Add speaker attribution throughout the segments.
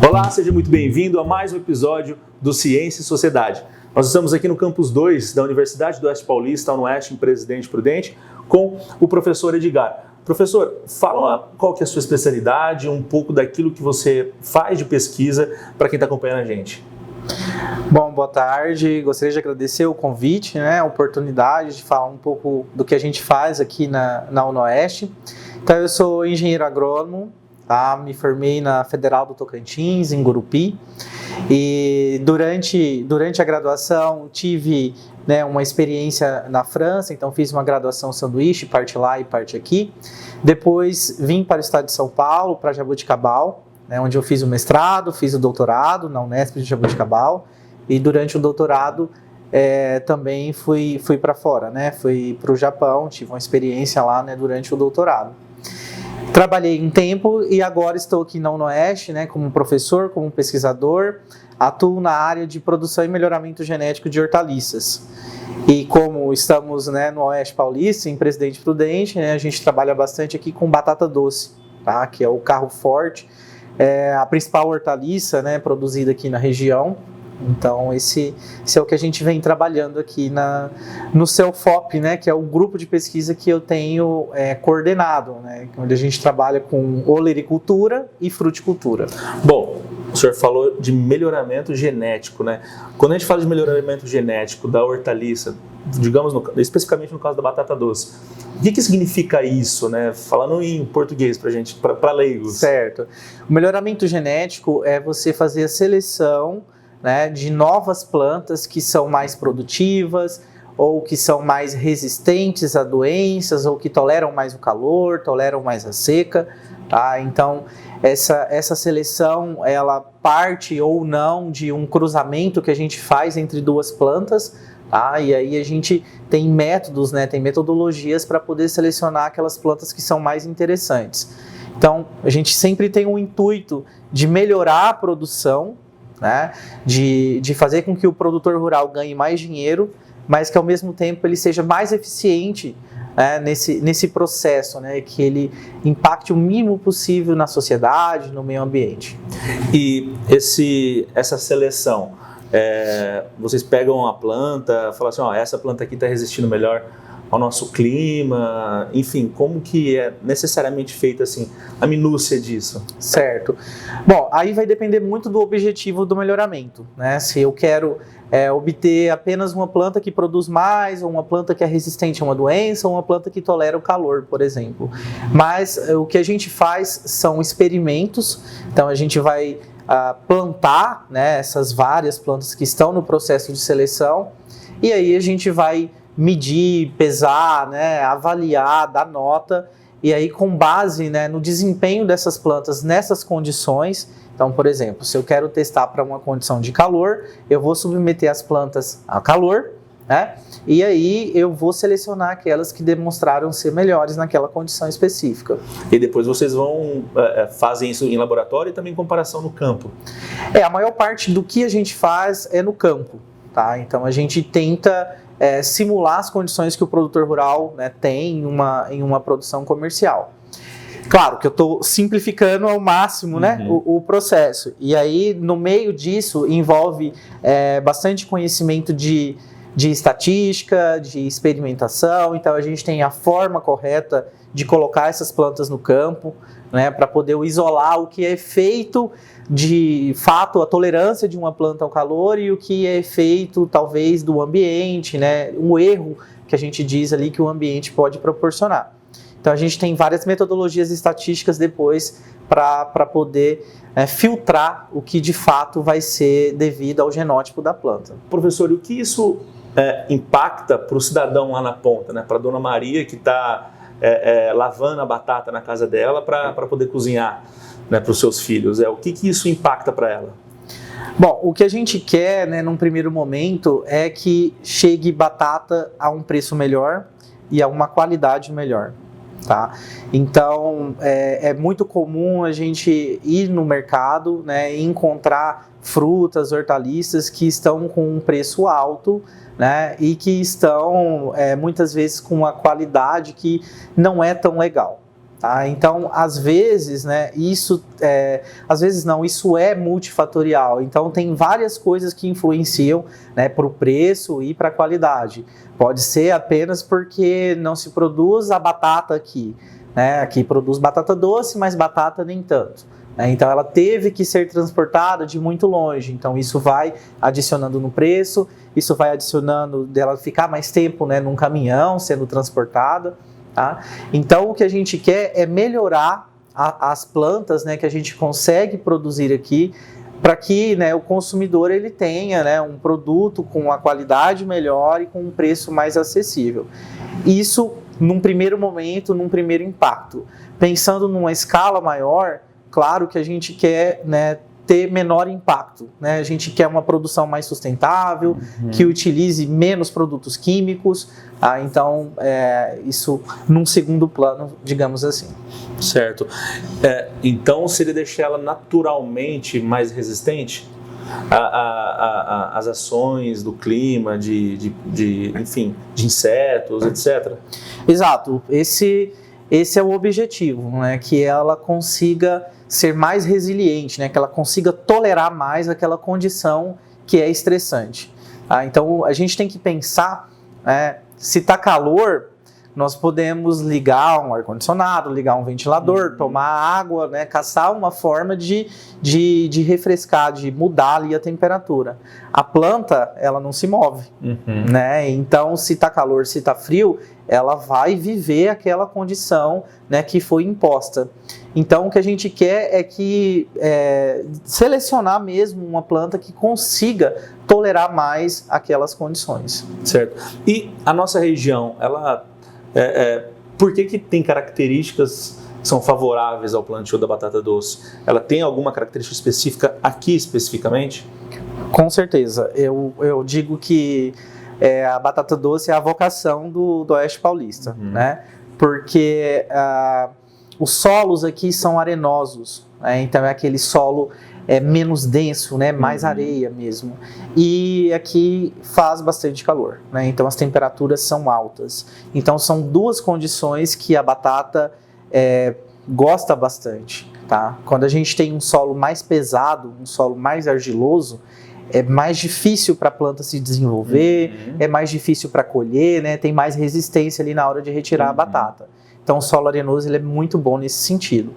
Speaker 1: Olá, seja muito bem-vindo a mais um episódio do Ciência e Sociedade. Nós estamos aqui no Campus 2 da Universidade do Oeste Paulista, no Oeste, em Presidente Prudente, com o professor Edgar. Professor, fala qual que é a sua especialidade, um pouco daquilo que você faz de pesquisa para quem está acompanhando a gente.
Speaker 2: Bom, boa tarde. Gostaria de agradecer o convite, a oportunidade de falar um pouco do que a gente faz aqui na UniOeste. Então, eu sou engenheiro agrônomo, tá? Me formei na Federal do Tocantins, em Gurupi, e durante a graduação tive uma experiência na França, então fiz uma graduação sanduíche, parte lá e parte aqui. Depois vim para o estado de São Paulo, para Jaboticabal, onde eu fiz o mestrado, fiz o doutorado na Unesp de Jaboticabal, e durante o doutorado também fui para fora, fui para o Japão, tive uma experiência lá durante o doutorado. Trabalhei em tempo e agora estou aqui na UniOeste, como professor, como pesquisador, atuo na área de produção e melhoramento genético de hortaliças. E como estamos no Oeste Paulista, em Presidente Prudente, a gente trabalha bastante aqui com batata doce, tá? Que é o carro forte, a principal hortaliça produzida aqui na região. Então esse é o que a gente vem trabalhando aqui no CELFOP, que é o grupo de pesquisa que eu tenho coordenado, onde a gente trabalha com olericultura e fruticultura.
Speaker 1: Bom, o senhor falou de melhoramento genético, Quando a gente fala de melhoramento genético da hortaliça, digamos especificamente no caso da batata doce, o que significa isso, Falando em português pra gente, para leigos.
Speaker 2: Certo. O melhoramento genético é você fazer a seleção de novas plantas que são mais produtivas ou que são mais resistentes a doenças ou que toleram mais o calor, toleram mais a seca, tá? Então essa seleção ela parte ou não de um cruzamento que a gente faz entre duas plantas, tá? E aí a gente tem métodos, tem metodologias para poder selecionar aquelas plantas que são mais interessantes. Então a gente sempre tem um intuito de melhorar a produção, de fazer com que o produtor rural ganhe mais dinheiro, mas que ao mesmo tempo ele seja mais eficiente nesse processo, que ele impacte o mínimo possível na sociedade, no meio ambiente.
Speaker 1: E essa seleção, vocês pegam a planta, falam assim, essa planta aqui está resistindo melhor ao nosso clima, enfim, como que é necessariamente feita assim, a minúcia disso?
Speaker 2: Certo. Bom, aí vai depender muito do objetivo do melhoramento, Se eu quero obter apenas uma planta que produz mais, ou uma planta que é resistente a uma doença, ou uma planta que tolera o calor, por exemplo. Mas o que a gente faz são experimentos, então a gente vai plantar essas várias plantas que estão no processo de seleção, e aí a gente vai medir, pesar, avaliar, dar nota, e aí com base no desempenho dessas plantas nessas condições. Então, por exemplo, se eu quero testar para uma condição de calor, eu vou submeter as plantas a calor, e aí eu vou selecionar aquelas que demonstraram ser melhores naquela condição específica.
Speaker 1: E depois vocês fazem isso em laboratório e também em comparação no campo?
Speaker 2: A maior parte do que a gente faz é no campo, tá? Então a gente tenta simular as condições que o produtor rural tem em uma produção comercial. Claro que eu estou simplificando ao máximo o processo. E aí, no meio disso, envolve bastante conhecimento de estatística, de experimentação. Então, a gente tem a forma correta de colocar essas plantas no campo, para poder isolar o que é feito de fato a tolerância de uma planta ao calor e o que é feito talvez do ambiente, um erro que a gente diz ali que o ambiente pode proporcionar. Então a gente tem várias metodologias estatísticas depois para poder filtrar o que de fato vai ser devido ao genótipo da planta.
Speaker 1: Professor, e o que isso impacta para o cidadão lá na ponta, para a dona Maria que está lavando a batata na casa dela para poder cozinhar para os seus filhos? O que isso impacta para ela?
Speaker 2: Bom, o que a gente quer, num primeiro momento, é que chegue batata a um preço melhor e a uma qualidade melhor. Tá? Então, é muito comum a gente ir no mercado, né, e encontrar frutas, hortaliças que estão com um preço alto, né, e que estão muitas vezes com uma qualidade que não é tão legal. Tá? Então, às vezes, né, isso é multifatorial. Então, tem várias coisas que influenciam, né, para o preço e para a qualidade. Pode ser apenas porque não se produz a batata aqui, né? Aqui produz batata doce, mas batata nem tanto. Então, ela teve que ser transportada de muito longe. Então, isso vai adicionando no preço, isso vai adicionando dela ficar mais tempo, né, num caminhão sendo transportada. Tá? Então, o que a gente quer é melhorar as plantas, né, que a gente consegue produzir aqui, para que, né, o consumidor ele tenha, né, um produto com uma qualidade melhor e com um preço mais acessível. Isso, num primeiro momento, num primeiro impacto. Pensando numa escala maior, claro que a gente quer, né, ter menor impacto, né? A gente quer uma produção mais sustentável, que utilize menos produtos químicos, tá? Então, isso num segundo plano, digamos assim.
Speaker 1: Certo. Então, seria deixar ela naturalmente mais resistente às ações do clima, enfim, de insetos, etc.
Speaker 2: Exato. Esse é o objetivo, né? Que ela consiga ser mais resiliente, né? Que ela consiga tolerar mais aquela condição que é estressante. Tá? Então, a gente tem que pensar, se está calor, nós podemos ligar um ar-condicionado, ligar um ventilador, tomar água, né? Caçar uma forma de refrescar, de mudar ali a temperatura. A planta, ela não se move, né? Então, se está calor, se está frio, ela vai viver aquela condição, né, que foi imposta. Então, o que a gente quer é selecionar mesmo uma planta que consiga tolerar mais aquelas condições.
Speaker 1: Certo. E a nossa região, ela, por que tem características que são favoráveis ao plantio da batata doce? Ela tem alguma característica específica aqui especificamente? Com
Speaker 2: certeza. Eu digo que a batata doce é a vocação do Oeste Paulista, né? Porque os solos aqui são arenosos, né? Então é aquele solo menos denso, né? Mais areia mesmo. E aqui faz bastante calor, né? Então as temperaturas são altas. Então são duas condições que a batata gosta bastante, tá? Quando a gente tem um solo mais pesado, um solo mais argiloso, é mais difícil para a planta se desenvolver, é mais difícil para colher, né? Tem mais resistência ali na hora de retirar a batata. Então o solo arenoso ele é muito bom nesse sentido.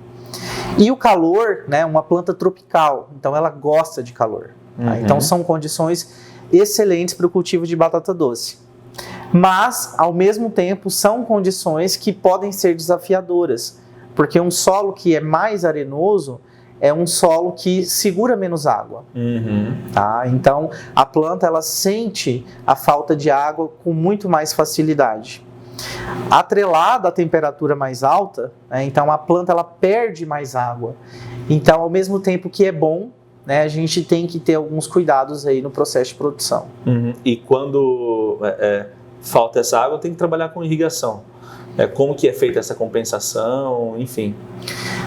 Speaker 2: E o calor, né? Uma planta tropical, então ela gosta de calor. Tá? Então são condições excelentes para o cultivo de batata doce. Mas, ao mesmo tempo, são condições que podem ser desafiadoras, porque um solo que é mais arenoso é um solo que segura menos água. Tá? Então, a planta ela sente a falta de água com muito mais facilidade. Atrelada à temperatura mais alta, né, então a planta ela perde mais água. Então, ao mesmo tempo que é bom, né, a gente tem que ter alguns cuidados aí no processo de produção.
Speaker 1: E quando falta essa água, tem que trabalhar com irrigação. Como que é feita essa compensação, enfim.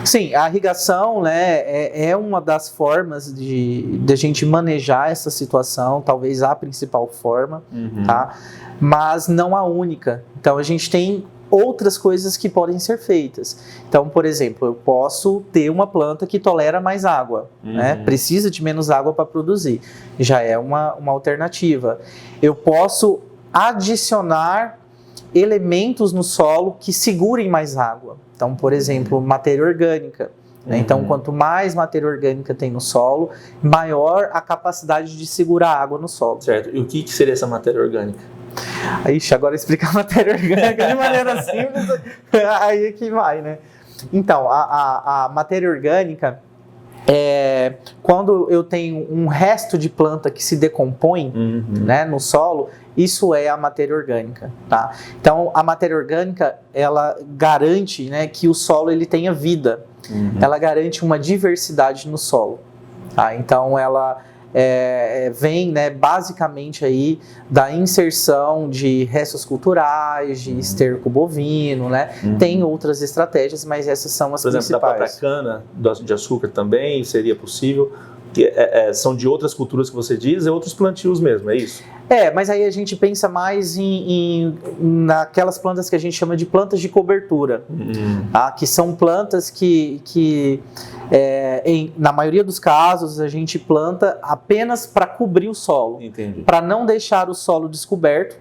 Speaker 2: Sim, a irrigação, né, é uma das formas de a gente manejar essa situação, talvez a principal forma, tá? Mas não a única. Então a gente tem outras coisas que podem ser feitas. Então, por exemplo, eu posso ter uma planta que tolera mais água, né? Precisa de menos água para produzir. Já é uma alternativa. Eu posso adicionar elementos no solo que segurem mais água. Então, por exemplo, matéria orgânica. Né? Então, quanto mais matéria orgânica tem no solo, maior a capacidade de segurar água no solo.
Speaker 1: Certo. E o que seria essa matéria orgânica?
Speaker 2: Ixi, agora explicar matéria orgânica de maneira simples, aí é que vai, né? Então, a matéria orgânica quando eu tenho um resto de planta que se decompõe, né, no solo, isso é a matéria orgânica, tá? Então, a matéria orgânica, ela garante, né, que o solo ele tenha vida. Ela garante uma diversidade no solo, tá? Então, ela vem, né, basicamente aí da inserção de restos culturais, de esterco bovino, né? Tem outras estratégias, mas essas são as principais.
Speaker 1: Por exemplo, da própria cana de açúcar também seria possível? Que são de outras culturas que você diz, outros plantios mesmo, é isso?
Speaker 2: Mas aí a gente pensa mais naquelas plantas que a gente chama de plantas de cobertura, tá? Que são plantas que na maioria dos casos, a gente planta apenas para cobrir o solo, para não deixar o solo descoberto,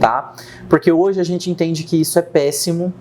Speaker 2: tá? Porque hoje a gente entende que isso é péssimo.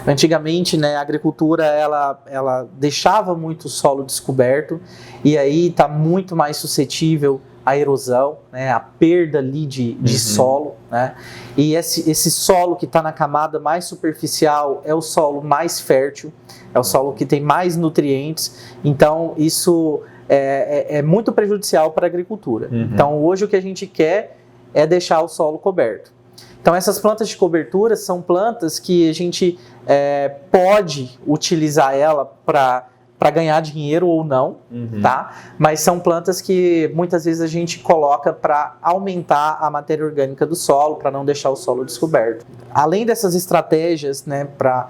Speaker 2: Antigamente, né, a agricultura ela deixava muito o solo descoberto, e aí está muito mais suscetível à erosão, né, à perda ali de solo, né? E esse solo que está na camada mais superficial é o solo mais fértil, é o solo que tem mais nutrientes, então isso é muito prejudicial para a agricultura. Então hoje o que a gente quer é deixar o solo coberto. Então essas plantas de cobertura são plantas que a gente pode utilizar ela para ganhar dinheiro ou não, tá? Mas são plantas que muitas vezes a gente coloca para aumentar a matéria orgânica do solo, para não deixar o solo descoberto. Além dessas estratégias, né, para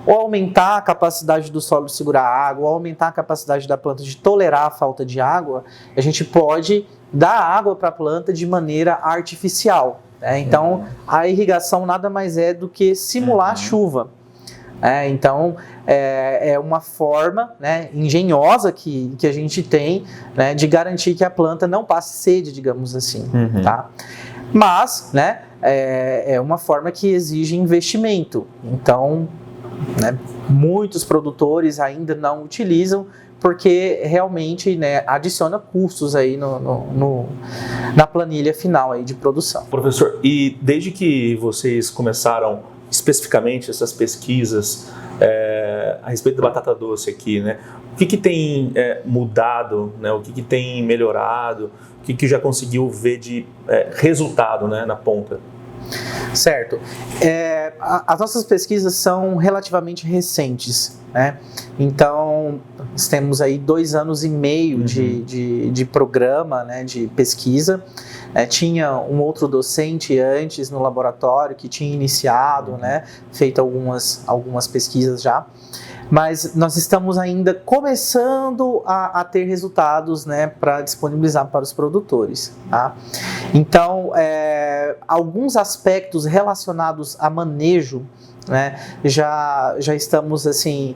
Speaker 2: ou aumentar a capacidade do solo de segurar água, ou aumentar a capacidade da planta de tolerar a falta de água, a gente pode dar água para a planta de maneira artificial. Então, a irrigação nada mais é do que simular a chuva. Então, é uma forma, né, engenhosa que a gente tem, né, de garantir que a planta não passe sede, digamos assim. Tá? Mas, né, é uma forma que exige investimento. Então, né, muitos produtores ainda não utilizam, porque realmente, né, adiciona custos aí na planilha final aí de produção.
Speaker 1: Professor, e desde que vocês começaram especificamente essas pesquisas a respeito da batata doce aqui, né, o que tem mudado, né, o que tem melhorado, o que já conseguiu ver de resultado, né, na ponta?
Speaker 2: Certo. As nossas pesquisas são relativamente recentes, né? Então, nós temos aí 2 anos e meio de programa, né, de pesquisa. Tinha um outro docente antes no laboratório que tinha iniciado, né, feito algumas pesquisas já. Mas nós estamos ainda começando a ter resultados, né, para disponibilizar para os produtores. Tá? Então, alguns aspectos relacionados a manejo, né, já estamos assim,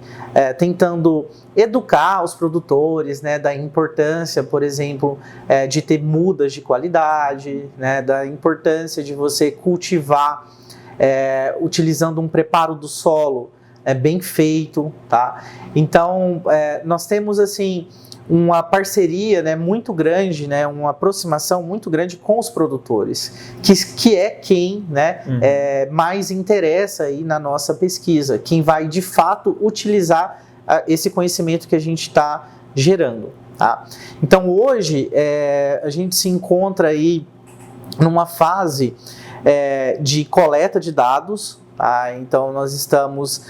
Speaker 2: tentando educar os produtores, né, da importância, por exemplo, de ter mudas de qualidade, né, da importância de você cultivar utilizando um preparo do solo bem feito, tá? Então, nós temos assim uma parceria, né, muito grande, né, uma aproximação muito grande com os produtores, que é quem, né, mais interessa aí na nossa pesquisa, quem vai de fato utilizar esse conhecimento que a gente está gerando. Tá? Então hoje a gente se encontra aí numa fase de coleta de dados. Tá? Então nós estamos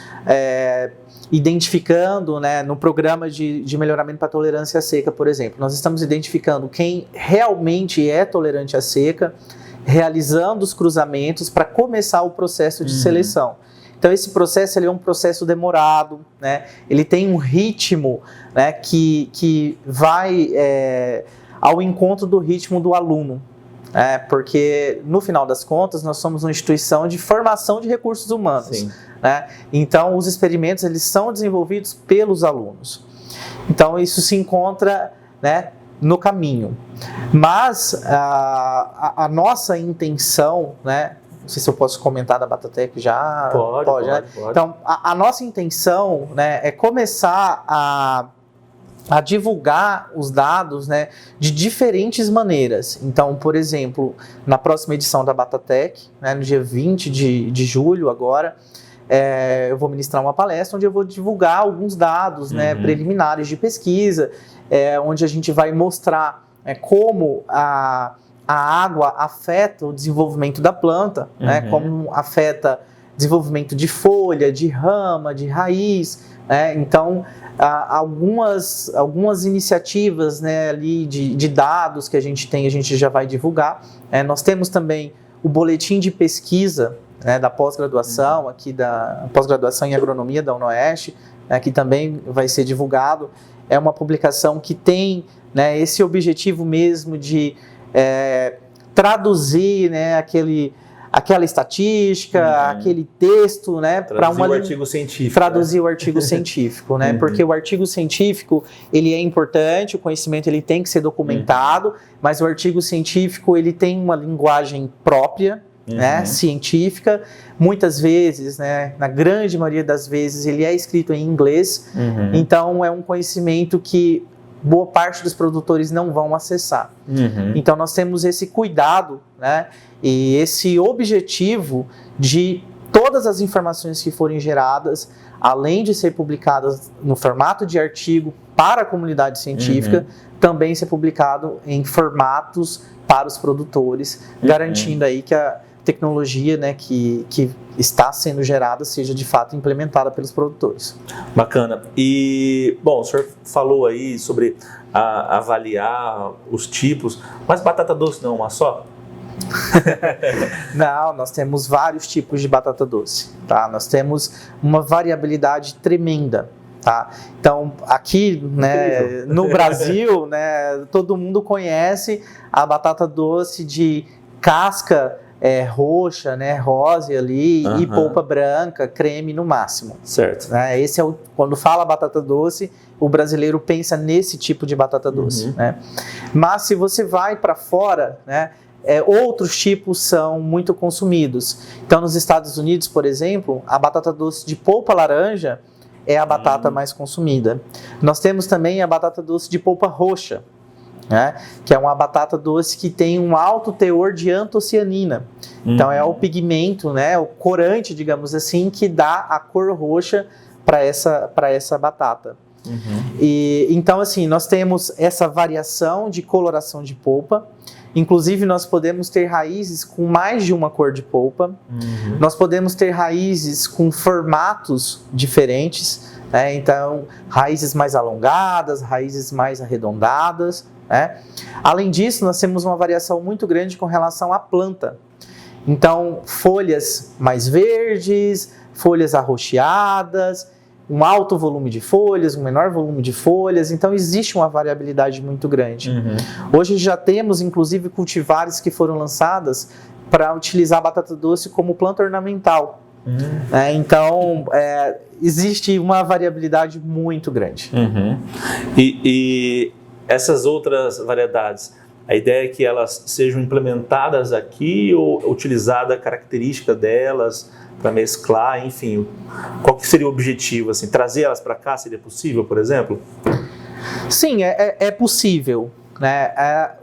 Speaker 2: identificando, né, no programa de melhoramento para tolerância à seca, por exemplo, nós estamos identificando quem realmente é tolerante à seca, realizando os cruzamentos para começar o processo de seleção. Então esse processo ele é um processo demorado, né? Ele tem um ritmo, né, que vai ao encontro do ritmo do aluno. Porque no final das contas nós somos uma instituição de formação de recursos humanos, né? Então os experimentos eles são desenvolvidos pelos alunos, então isso se encontra, né, no caminho, mas a nossa intenção, né, não sei se eu posso comentar da Batatec já, pode. Né? Então a nossa intenção, né, é começar a divulgar os dados, né, de diferentes maneiras. Então, por exemplo, na próxima edição da Batatec, né, no dia 20 de julho agora, eu vou ministrar uma palestra onde eu vou divulgar alguns dados, né, preliminares de pesquisa, onde a gente vai mostrar como a água afeta o desenvolvimento da planta, né, como afeta desenvolvimento de folha, de rama, de raiz, né? Então, algumas iniciativas, né, ali de dados que a gente já vai divulgar. Nós temos também o boletim de pesquisa, né, da pós-graduação, aqui da pós-graduação em agronomia da UNOeste, que também vai ser divulgado. É uma publicação que tem, né, esse objetivo mesmo de traduzir, né, aquela estatística, aquele texto, né, para
Speaker 1: o artigo científico.
Speaker 2: Traduzir o artigo científico, né? Porque o artigo científico, ele é importante, o conhecimento ele tem que ser documentado, mas o artigo científico, ele tem uma linguagem própria, né, científica. Muitas vezes, né, na grande maioria das vezes, ele é escrito em inglês. Então, é um conhecimento que boa parte dos produtores não vão acessar. Então, nós temos esse cuidado, né, e esse objetivo de todas as informações que forem geradas, além de ser publicadas no formato de artigo para a comunidade científica, também ser publicado em formatos para os produtores, garantindo aí que a tecnologia, né, que está sendo gerada seja de fato implementada pelos produtores.
Speaker 1: Bacana. E, bom, o senhor falou aí sobre avaliar os tipos, mas batata doce não é uma só?
Speaker 2: Não, nós temos vários tipos de batata doce, tá? Nós temos uma variabilidade tremenda, tá? Então, aqui, né, no Brasil, né, todo mundo conhece a batata doce de casca roxa, né, rosa ali, e polpa branca, creme no máximo.
Speaker 1: Certo.
Speaker 2: Esse quando fala batata doce, o brasileiro pensa nesse tipo de batata doce, né? Mas se você vai para fora, né, outros tipos são muito consumidos. Então, nos Estados Unidos, por exemplo, a batata doce de polpa laranja é a batata mais consumida. Nós temos também a batata doce de polpa roxa, né, que é uma batata doce que tem um alto teor de antocianina. Então, é o pigmento, né, o corante, digamos assim, que dá a cor roxa para essa batata. E, então, assim, nós temos essa variação de coloração de polpa. Inclusive, nós podemos ter raízes com mais de uma cor de polpa. Nós podemos ter raízes com formatos diferentes, né? Então, raízes mais alongadas, raízes mais arredondadas, né? Além disso, nós temos uma variação muito grande com relação à planta. Então, folhas mais verdes, folhas arroxeadas, um alto volume de folhas, um menor volume de folhas, então existe uma variabilidade muito grande. Hoje já temos, inclusive, cultivares que foram lançadas para utilizar a batata doce como planta ornamental. Então, existe uma variabilidade muito grande.
Speaker 1: E essas outras variedades, a ideia é que elas sejam implementadas aqui ou utilizada a característica delas para mesclar, enfim, qual que seria o objetivo, assim, trazer elas para cá seria possível, por exemplo?
Speaker 2: Sim, é possível, né?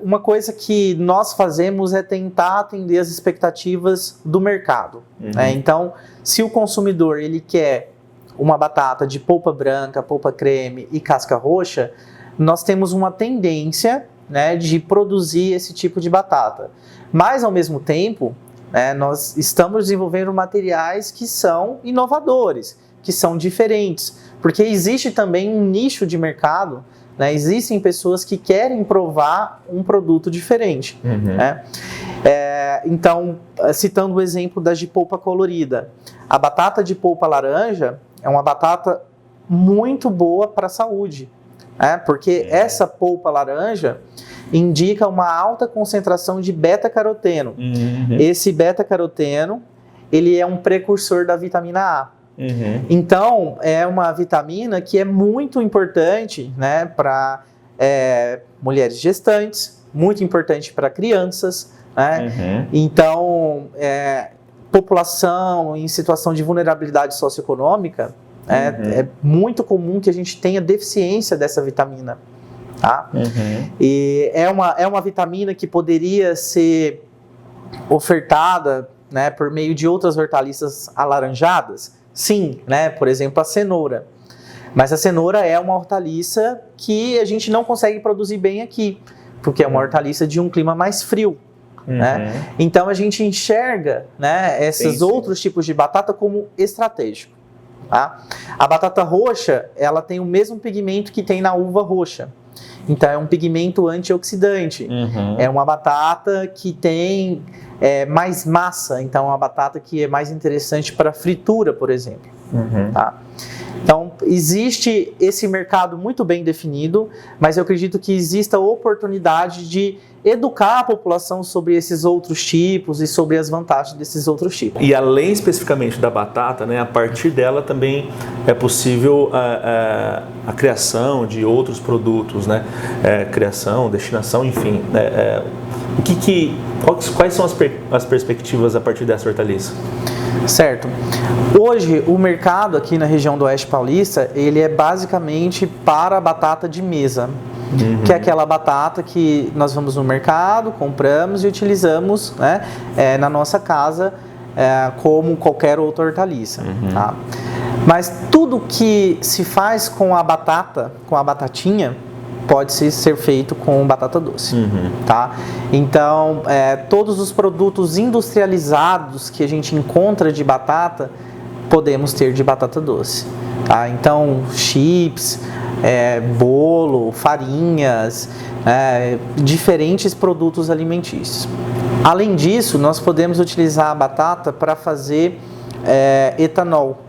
Speaker 2: Uma coisa que nós fazemos é tentar atender as expectativas do mercado, né? Então, se o consumidor ele quer uma batata de polpa branca, polpa creme e casca roxa, nós temos uma tendência, né, de produzir esse tipo de batata. Mas, ao mesmo tempo, nós estamos desenvolvendo materiais que são inovadores, que são diferentes, porque existe também um nicho de mercado, né? Existem pessoas que querem provar um produto diferente. Né? Então, citando o exemplo das de polpa colorida, a batata de polpa laranja é uma batata muito boa para a saúde, porque essa polpa laranja indica uma alta concentração de beta-caroteno. Esse beta-caroteno, ele é um precursor da vitamina A. Então, é uma vitamina que é muito importante, né, para mulheres gestantes, muito importante para crianças, né? Então, população em situação de vulnerabilidade socioeconômica, é muito comum que a gente tenha deficiência dessa vitamina. Tá? E é uma vitamina que poderia ser ofertada, né, por meio de outras hortaliças alaranjadas? Sim, né? Por exemplo, a cenoura. Mas a cenoura é uma hortaliça que a gente não consegue produzir bem aqui, porque é uma hortaliça de um clima mais frio. né? Então a gente enxerga, né, esses outros tipos de batata como estratégico. Tá? A batata roxa, ela tem o mesmo pigmento que tem na uva roxa. Então é um pigmento antioxidante. É uma batata que tem mais massa, então é uma batata que é mais interessante para fritura, por exemplo. Tá? Então existe esse mercado muito bem definido, mas eu acredito que exista a oportunidade de educar a população sobre esses outros tipos e sobre as vantagens desses outros tipos.
Speaker 1: E além especificamente da batata, né, a partir dela também é possível a criação de outros produtos, né? Criação, destinação, enfim. Quais são as perspectivas a partir dessa hortaliça?
Speaker 2: Certo. Hoje, o mercado aqui na região do Oeste Paulista, ele é basicamente para a batata de mesa. Que é aquela batata que nós vamos no mercado, compramos e utilizamos, né, na nossa casa como qualquer outra hortaliça. Tá? Mas tudo que se faz com a batata, com a batatinha, pode ser feito com batata doce. Tá? Então, todos os produtos industrializados que a gente encontra de batata, podemos ter de batata doce. Tá? Então, chips, bolo, farinhas, diferentes produtos alimentícios. Além disso, nós podemos utilizar a batata para fazer etanol.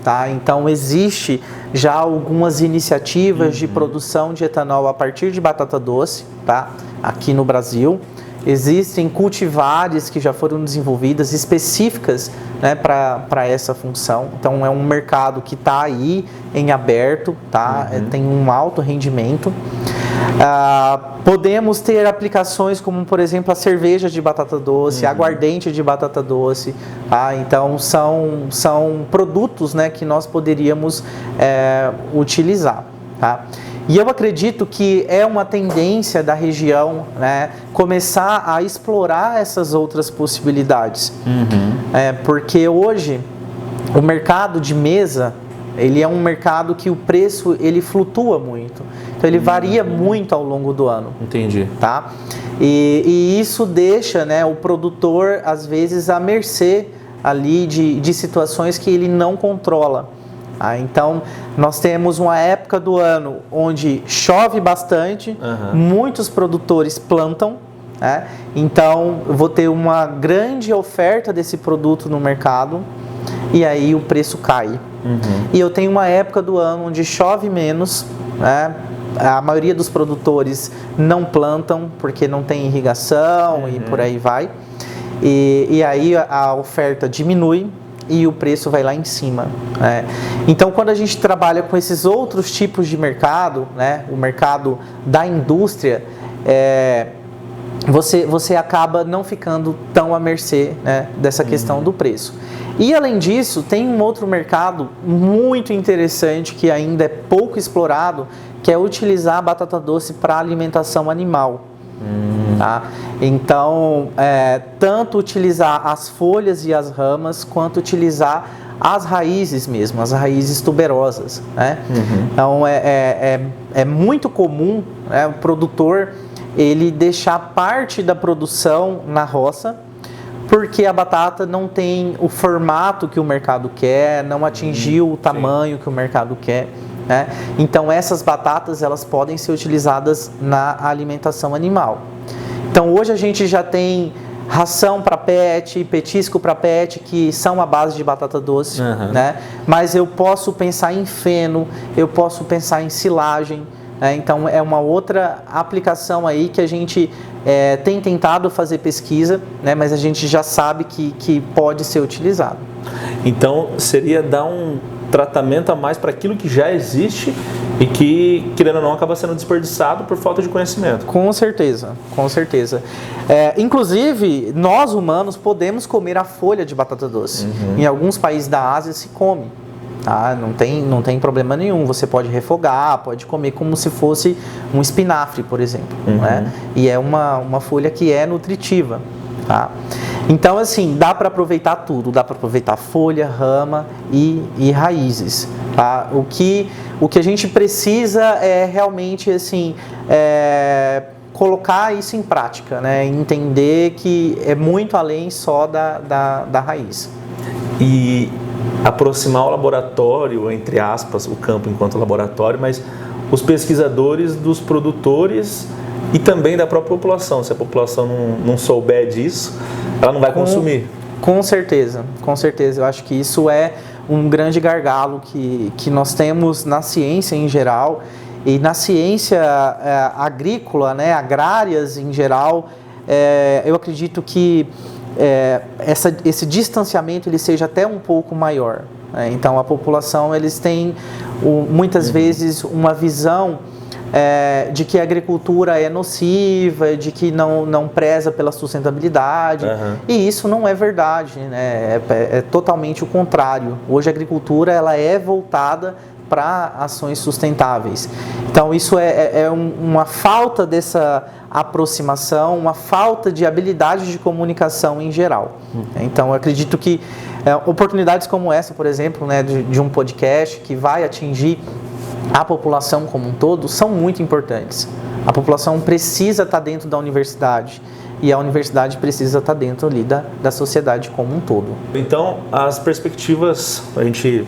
Speaker 2: Tá? Então, existe já algumas iniciativas de produção de etanol a partir de batata doce, tá? Aqui no Brasil. Existem cultivares que já foram desenvolvidas específicas, né, para essa função. Então é um mercado que está aí em aberto, tá? Tem um alto rendimento. Podemos ter aplicações como, por exemplo, a cerveja de batata doce, aguardente de batata doce. Tá? Então são produtos, né, que nós poderíamos utilizar. Tá? E eu acredito que é uma tendência da região, né, começar a explorar essas outras possibilidades. Porque hoje o mercado de mesa, ele é um mercado que o preço ele flutua muito. Então ele varia muito ao longo do ano.
Speaker 1: Entendi.
Speaker 2: Tá? E isso deixa, né, o produtor às vezes à mercê ali de situações que ele não controla. Então, nós temos uma época do ano onde chove bastante, muitos produtores plantam, né? Então eu vou ter uma grande oferta desse produto no mercado e aí o preço cai. E eu tenho uma época do ano onde chove menos, né? A maioria dos produtores não plantam porque não tem irrigação e por aí vai. E aí a oferta diminui e o preço vai lá em cima. Então, quando a gente trabalha com esses outros tipos de mercado, né, o mercado da indústria, você acaba não ficando tão à mercê, né, dessa questão do preço. E, além disso, tem um outro mercado muito interessante que ainda é pouco explorado, que é utilizar a batata doce para alimentação animal. Tá? Então, tanto utilizar as folhas e as ramas, quanto utilizar as raízes mesmo, as raízes tuberosas. Né? Então, é muito comum, né, o produtor ele deixar parte da produção na roça, porque a batata não tem o formato que o mercado quer, não atingiu o tamanho que o mercado quer. Né? Então essas batatas elas podem ser utilizadas na alimentação animal. Então hoje a gente já tem ração para pet, petisco para pet, que são a base de batata doce, né? Mas eu posso pensar em feno, eu posso pensar em silagem, né? Então é uma outra aplicação aí que a gente tem tentado fazer pesquisa, né? Mas a gente já sabe que pode ser utilizado.
Speaker 1: Então seria dar um tratamento a mais para aquilo que já existe e que, querendo ou não, acaba sendo desperdiçado por falta de conhecimento.
Speaker 2: Com certeza, com certeza. Inclusive, nós humanos podemos comer a folha de batata doce. Em alguns países da Ásia se come. Tá? Não tem problema nenhum. Você pode refogar, pode comer como se fosse um espinafre, por exemplo. Né? E é uma folha que é nutritiva. Tá? Então, assim, dá para aproveitar tudo, dá para aproveitar folha, rama e raízes. Tá? O que a gente precisa é realmente, assim, colocar isso em prática, né? Entender que é muito além só da raiz.
Speaker 1: E aproximar o laboratório, entre aspas, o campo enquanto laboratório, mas os pesquisadores dos produtores e também da própria população. Se a população não souber disso, ela não vai consumir.
Speaker 2: Com certeza, com certeza. Eu acho que isso é um grande gargalo que nós temos na ciência em geral e na ciência agrícola, né, agrárias em geral. Eu acredito que esse distanciamento ele seja até um pouco maior. Né? Então, a população, eles têm muitas vezes uma visão de que a agricultura é nociva, de que não preza pela sustentabilidade, e isso não é verdade, né? É totalmente o contrário. Hoje a agricultura ela é voltada para ações sustentáveis. Então isso é uma falta dessa aproximação, uma falta de habilidade de comunicação em geral. Então eu acredito que oportunidades como essa, por exemplo, né, de um podcast que vai atingir a população como um todo, são muito importantes. A população precisa estar dentro da universidade e a universidade precisa estar dentro ali da sociedade como um todo.
Speaker 1: Então, as perspectivas, a gente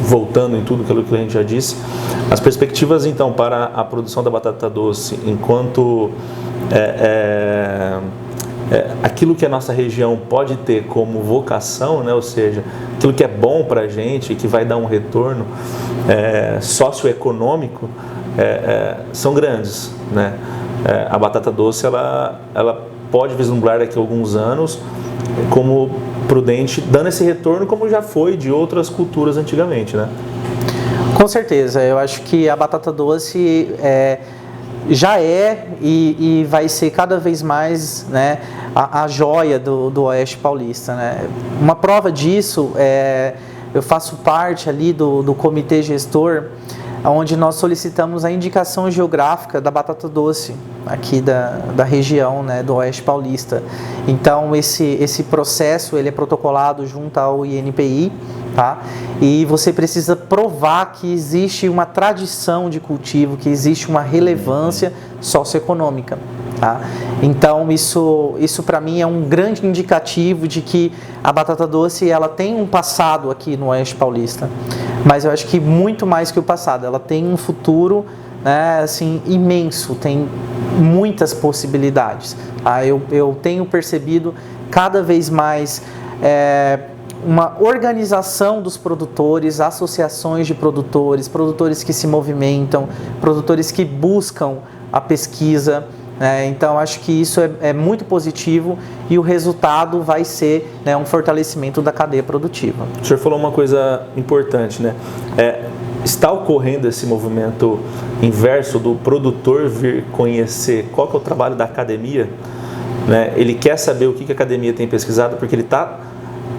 Speaker 1: voltando em tudo aquilo que a gente já disse, as perspectivas então para a produção da batata doce enquanto aquilo que a nossa região pode ter como vocação, né? Ou seja, aquilo que é bom para a gente e que vai dar um retorno socioeconômico, são grandes, né? A batata doce ela pode vislumbrar daqui a alguns anos como prudente, dando esse retorno como já foi de outras culturas antigamente, né?
Speaker 2: Com certeza, eu acho que a batata doce já e vai ser cada vez mais, né, a joia do Oeste Paulista, né? Uma prova disso eu faço parte ali do comitê gestor, onde nós solicitamos a indicação geográfica da batata doce aqui da região, né, do Oeste Paulista. Então esse processo ele é protocolado junto ao INPI, tá? E você precisa provar que existe uma tradição de cultivo, que existe uma relevância socioeconômica, tá? Então isso para mim é um grande indicativo de que a batata doce ela tem um passado aqui no Oeste Paulista, mas eu acho que muito mais que o passado, ela tem um futuro, né, assim, imenso, tem muitas possibilidades. Tá? Eu tenho percebido cada vez mais uma organização dos produtores, associações de produtores, produtores que se movimentam, produtores que buscam a pesquisa. Então, acho que isso é muito positivo e o resultado vai ser, né, um fortalecimento da cadeia produtiva.
Speaker 1: O senhor falou uma coisa importante, né? Está ocorrendo esse movimento inverso do produtor vir conhecer qual que é o trabalho da academia, né? Ele quer saber o que a academia tem pesquisado porque ele está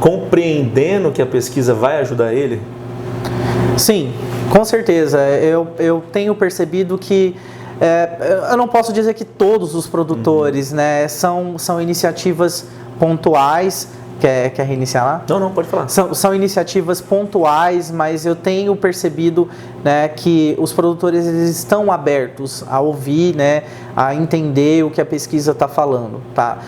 Speaker 1: compreendendo que a pesquisa vai ajudar ele?
Speaker 2: Sim, com certeza. Eu tenho percebido que eu não posso dizer que todos os produtores, né, são iniciativas pontuais. Quer reiniciar lá?
Speaker 1: Não, pode falar.
Speaker 2: São iniciativas pontuais, mas eu tenho percebido, né, que os produtores eles estão abertos a ouvir, né, a entender o que a pesquisa está falando. Tá?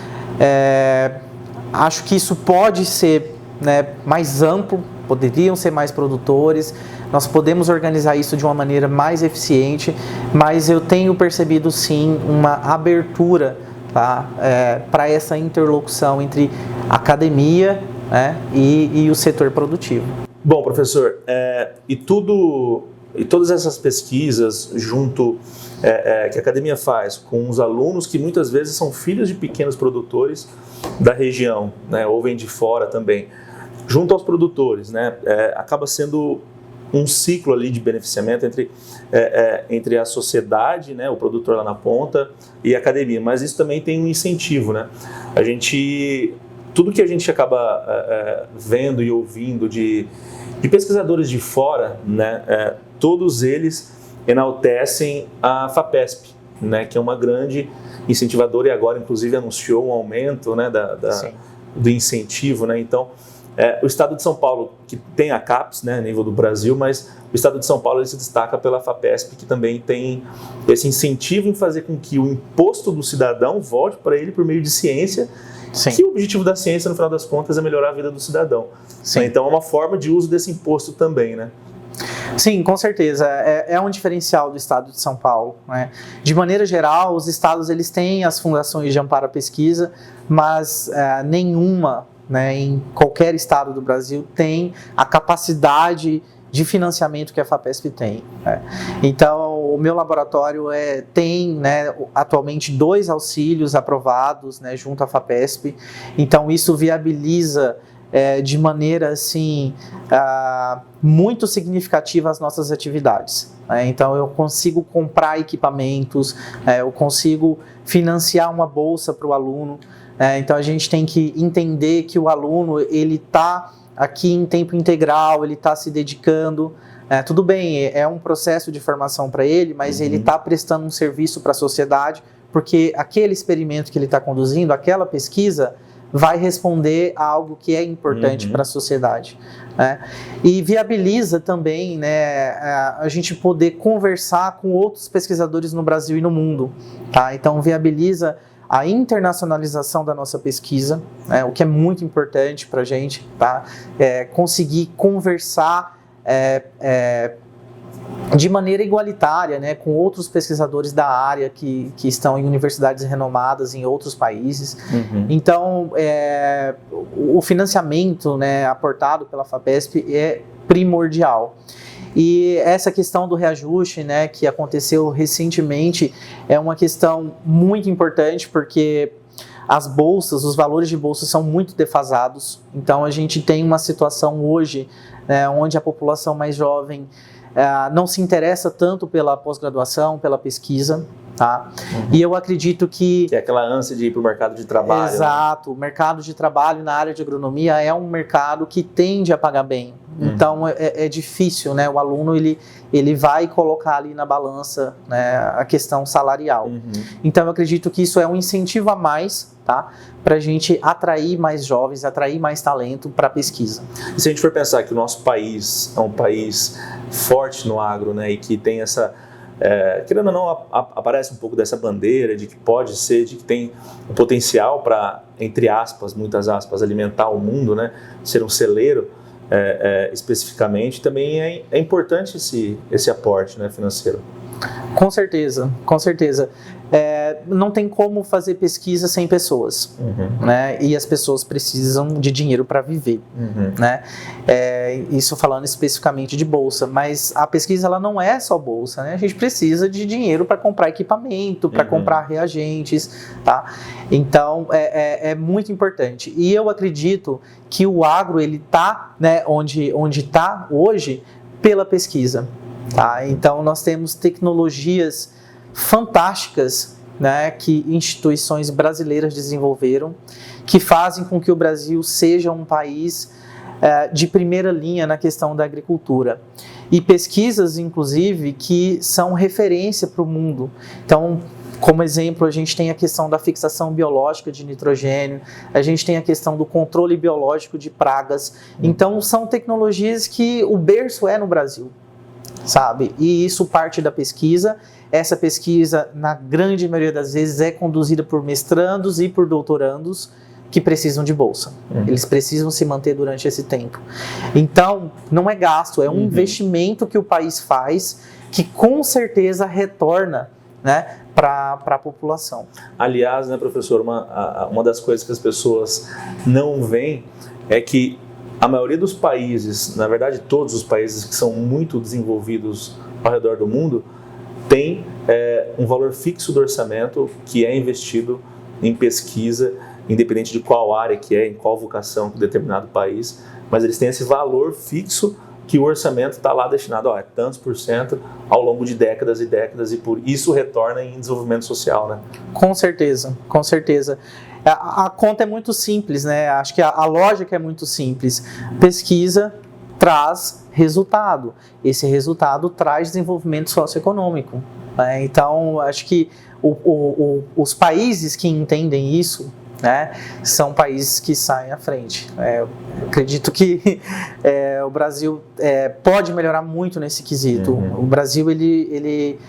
Speaker 2: Acho que isso pode ser, né, mais amplo, poderiam ser mais produtores, nós podemos organizar isso de uma maneira mais eficiente, mas eu tenho percebido sim uma abertura, tá, para essa interlocução entre academia, né, e o setor produtivo.
Speaker 1: Bom, professor, e todas essas pesquisas junto que a academia faz com os alunos que muitas vezes são filhos de pequenos produtores da região, né, ou vêm de fora também, junto aos produtores, né, acaba sendo um ciclo ali de beneficiamento entre a sociedade, né, o produtor lá na ponta, e a academia. Mas isso também tem um incentivo, né? Tudo que a gente acaba vendo e ouvindo de pesquisadores de fora, né, todos eles enaltecem a FAPESP, né, que é uma grande incentivadora e agora inclusive anunciou um aumento, né, do incentivo, né? Então O estado de São Paulo, que tem a CAPES, né, a nível do Brasil, mas o estado de São Paulo ele se destaca pela FAPESP, que também tem esse incentivo em fazer com que o imposto do cidadão volte para ele por meio de ciência. Sim. Que o objetivo da ciência, no final das contas, é melhorar a vida do cidadão. Sim. Então é uma forma de uso desse imposto também, né?
Speaker 2: Sim, com certeza. É um diferencial do estado de São Paulo, né? De maneira geral, os estados eles têm as fundações de amparo à pesquisa, mas nenhuma, né, em qualquer estado do Brasil tem a capacidade de financiamento que a FAPESP tem. Né? Então, o meu laboratório tem, né, atualmente 2 auxílios aprovados, né, junto à FAPESP. Então, isso viabiliza de maneira assim, muito significativa as nossas atividades. Né? Então, eu consigo comprar equipamentos, eu consigo financiar uma bolsa para o aluno. Então, a gente tem que entender que o aluno ele está aqui em tempo integral, ele está se dedicando. Tudo bem, é um processo de formação para ele, mas ele está prestando um serviço para a sociedade, porque aquele experimento que ele está conduzindo, aquela pesquisa, vai responder a algo que é importante para a sociedade. Né? E viabiliza também, né, a gente poder conversar com outros pesquisadores no Brasil e no mundo. Tá? Então, viabiliza a internacionalização da nossa pesquisa, né, o que é muito importante para a gente, tá? Conseguir conversar de maneira igualitária, né, com outros pesquisadores da área que estão em universidades renomadas em outros países. Então, o financiamento, né, aportado pela FAPESP é primordial. E essa questão do reajuste, né, que aconteceu recentemente, é uma questão muito importante, porque as bolsas, os valores de bolsa são muito defasados. Então, a gente tem uma situação hoje, onde a população mais jovem não se interessa tanto pela pós-graduação, pela pesquisa. Tá? E eu acredito que...
Speaker 1: É aquela ânsia de ir para o mercado de trabalho.
Speaker 2: Exato. Né? O mercado de trabalho na área de agronomia é um mercado que tende a pagar bem. Então, é difícil, né? O aluno, ele vai colocar ali na balança, né, a questão salarial. Então, eu acredito que isso é um incentivo a mais, tá? Para a gente atrair mais jovens, atrair mais talento para a pesquisa.
Speaker 1: E se a gente for pensar que o nosso país é um país forte no agro, né? E que tem essa... querendo ou não, aparece um pouco dessa bandeira de que pode ser, de que tem um potencial para, entre aspas, muitas aspas, alimentar o mundo, né? Ser um celeiro. Especificamente, também é importante esse aporte, né, financeiro.
Speaker 2: Com certeza, com certeza. Não tem como fazer pesquisa sem pessoas, né? E as pessoas precisam de dinheiro para viver, né? Isso falando especificamente de bolsa, mas a pesquisa ela não é só bolsa, né? A gente precisa de dinheiro para comprar equipamento, para comprar reagentes, tá? Então é muito importante. E eu acredito que o agro ele tá, né, onde está hoje pela pesquisa. Tá? Então, nós temos tecnologias fantásticas, né, que instituições brasileiras desenvolveram, que fazem com que o Brasil seja um país de primeira linha na questão da agricultura. E pesquisas, inclusive, que são referência para o mundo. Então, como exemplo, a gente tem a questão da fixação biológica de nitrogênio, a gente tem a questão do controle biológico de pragas. Então, são tecnologias que o berço é no Brasil. Sabe? E isso parte da pesquisa. Essa pesquisa, na grande maioria das vezes, é conduzida por mestrandos e por doutorandos que precisam de bolsa. Eles precisam se manter durante esse tempo. Então, não é gasto, é um investimento que o país faz que com certeza retorna, né, para a população.
Speaker 1: Aliás, né, professor, uma das coisas que as pessoas não veem é que a maioria dos países, na verdade todos os países que são muito desenvolvidos ao redor do mundo, tem um valor fixo do orçamento que é investido em pesquisa, independente de qual área que em qual vocação de determinado país, mas eles têm esse valor fixo que o orçamento está lá destinado a tantos por cento ao longo de décadas e décadas, e por isso retorna em desenvolvimento social, né?
Speaker 2: Com certeza, com certeza. A conta é muito simples, né? Acho que a lógica é muito simples. Pesquisa traz resultado. Esse resultado traz desenvolvimento socioeconômico. Né? Então, acho que os países que entendem isso, né, são países que saem à frente. Acredito que o Brasil pode melhorar muito nesse quesito. O Brasil ele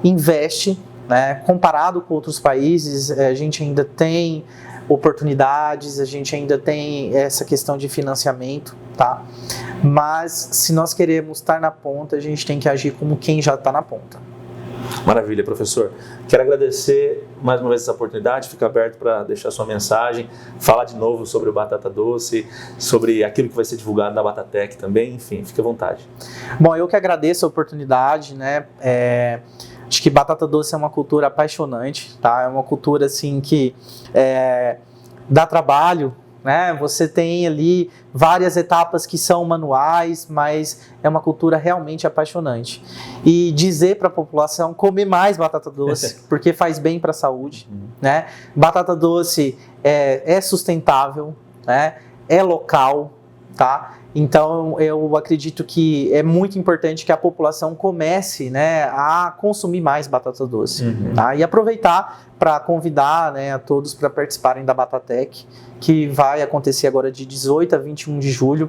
Speaker 2: investe, né, comparado com outros países, a gente ainda tem oportunidades, a gente ainda tem essa questão de financiamento, tá? Mas se nós queremos estar na ponta, a gente tem que agir como quem já está na ponta.
Speaker 1: Maravilha, professor. Quero agradecer mais uma vez essa oportunidade, fica aberto para deixar sua mensagem, falar de novo sobre o Batata Doce, sobre aquilo que vai ser divulgado na Batatec também, enfim, fique à vontade.
Speaker 2: Bom, eu que agradeço a oportunidade, né? Acho que batata doce é uma cultura apaixonante, tá? É uma cultura assim que dá trabalho, né? Você tem ali várias etapas que são manuais, mas é uma cultura realmente apaixonante. E dizer para a população comer mais batata doce, porque faz bem para a saúde, né? Batata doce é sustentável, né? É local, tá? Então, eu acredito que é muito importante que a população comece, né, a consumir mais batata doce, tá? E aproveitar para convidar, né, a todos para participarem da Batatec, que vai acontecer agora de 18 a 21 de julho.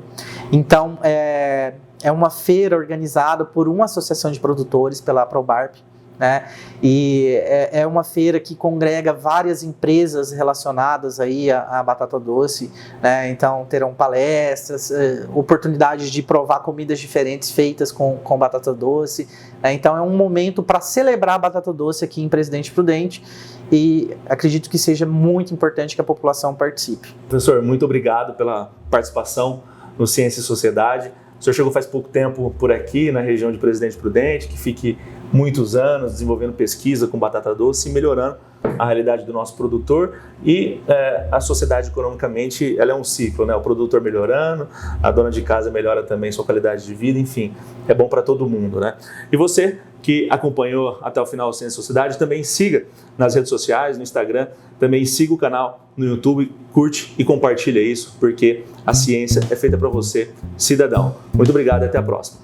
Speaker 2: Então, é uma feira organizada por uma associação de produtores, pela Probarp, né? E é uma feira que congrega várias empresas relacionadas aí à batata doce, né? Então terão palestras, oportunidades de provar comidas diferentes feitas com batata doce, né? Então é um momento para celebrar a batata doce aqui em Presidente Prudente e acredito que seja muito importante que a população participe.
Speaker 1: Professor, muito obrigado pela participação no Ciência e Sociedade. O senhor chegou faz pouco tempo por aqui, na região de Presidente Prudente, que fique muitos anos desenvolvendo pesquisa com batata doce e melhorando a realidade do nosso produtor e a sociedade economicamente, ela é um ciclo, né? O produtor melhorando, a dona de casa melhora também sua qualidade de vida, enfim, é bom para todo mundo, né? E você que acompanhou até o final o Ciência e Sociedade, também siga nas redes sociais, no Instagram, também siga o canal no YouTube, curte e compartilha isso, porque a ciência é feita para você, cidadão. Muito obrigado e até a próxima.